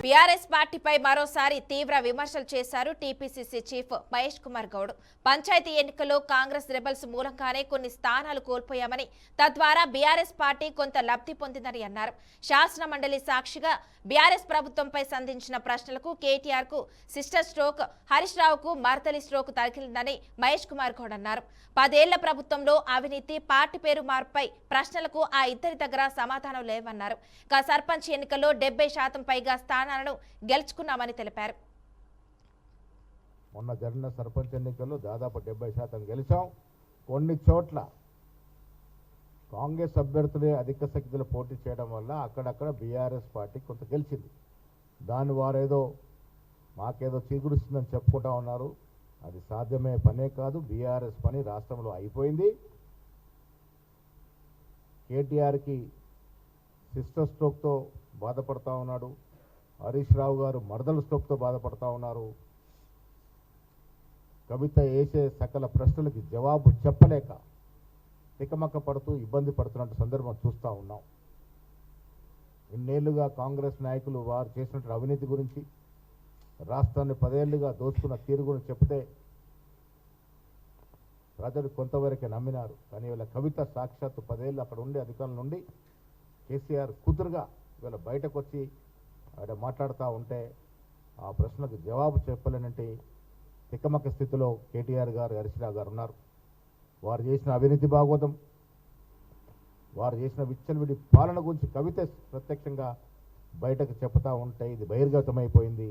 BRS పార్టీపై మరోసారి తీవ్ర విమర్శలు చేశారు టీపీసీసీ చీఫ్ మహేష్ కుమార్ గౌడ్. పంచాయతీ ఎన్నికల్లో కాంగ్రెస్ రెబల్స్ మూలంగానే కొన్ని స్థానాలు కోల్పోయామని, తద్వారా బీఆర్ఎస్ పార్టీ కొంత లబ్ధి పొందిందని అన్నారు. శాసన మండలి సాక్షిగా బీఆర్ఎస్ ప్రభుత్వంపై సంధించిన ప్రశ్నలకు కేటీఆర్ కు సిస్టర్ స్ట్రోక్, హరీష్ రావుకు మర్దలి స్ట్రోక్ తగిలిందని మహేష్ కుమార్ గౌడ్ అన్నారు. 10 ఏళ్ల ప్రభుత్వంలో అవినీతి, పార్టీ పేరు మార్పుపై ప్రశ్నలకు ఆ ఇద్దరి దగ్గర సమాధానం లేవన్నారు. సర్పంచ్ ఎన్నికల్లో 70% పైగా స్థానాలను గెలుచుకున్నామని తెలిపారు. మొన్న జరిగిన సర్పంచ్ ఎన్నికల్లో దాదాపు 70% గెలిచాం. కొన్ని చోట్ల కాంగ్రెస్ అభ్యర్థులే అధిక సంఖ్యలో పోటీ చేయడం వల్ల అక్కడక్కడ బీఆర్ఎస్ పార్టీ కొంత గెలిచింది. దాని వారేదో మాకేదో చీగురుస్తుందని చెప్పుకుంటా ఉన్నారు. అది సాధ్యమే పనే కాదు. బీఆర్ఎస్ పని రాష్ట్రంలో అయిపోయింది. కేటీఆర్కి సిస్టర్ స్ట్రోక్తో బాధపడతా ఉన్నాడు. హరీష్ రావు గారు మర్దల స్ట్రోక్తో బాధపడతా ఉన్నారు. కవిత వేసే సకల ప్రశ్నలకి జవాబు చెప్పలేక తికమక్క పడుతూ ఇబ్బంది పడుతున్నట్టు సందర్భం చూస్తూ ఉన్నాం. ఇన్నేళ్లుగా కాంగ్రెస్ నాయకులు వారు చేసినటువంటి అవినీతి గురించి, రాష్ట్రాన్ని 10 ఏళ్లుగా దోచుకున్న తీరు గురించి చెప్తే ప్రజలు కొంతవరకే నమ్మినారు. కానీ వీళ్ళ కవిత సాక్షాత్తు 10 ఏళ్ళు అక్కడ ఉండే అధికారుల నుండి కేసీఆర్ కూతురుగా వీళ్ళ బయటకు వచ్చి ఆయన మాట్లాడుతూ ఉంటే ఆ ప్రశ్నకు జవాబు చెప్పలేనంటే తికమక స్థితిలో కేటీఆర్ గారు, హరీష్ రావు గారు ఉన్నారు. వారు చేసిన అవినీతి భాగవతం, వారు చేసిన విచ్చలవిడి పాలన గురించి కవిత ప్రత్యక్షంగా బయటకు చెప్తా ఉంటే ఇది బహిర్గతమైపోయింది.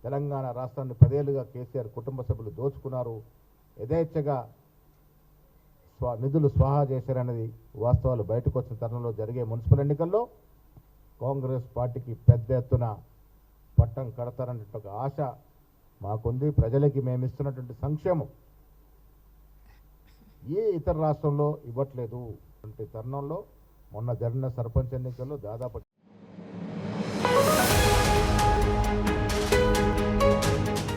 తెలంగాణ రాష్ట్రాన్ని 10 ఏళ్లుగా కేసీఆర్ కుటుంబ సభ్యులు దోచుకున్నారు, యథేచ్ఛగా నిధులు స్వాహా చేశారనేది వాస్తవాలు బయటకు వచ్చిన తరుణంలో జరిగే మున్సిపల్ ఎన్నికల్లో కాంగ్రెస్ పార్టీకి పెద్ద ఎత్తున పట్టం కడతారనే ఒక ఆశ మాకుంది. ప్రజలకి మేము ఇస్తున్నటువంటి సంక్షేమం ఏ ఇతర రాష్ట్రంలో ఇవ్వట్లేదు. తరుణంలో మొన్న జరిగిన సర్పంచ్ ఎన్నికల్లో దాదాపు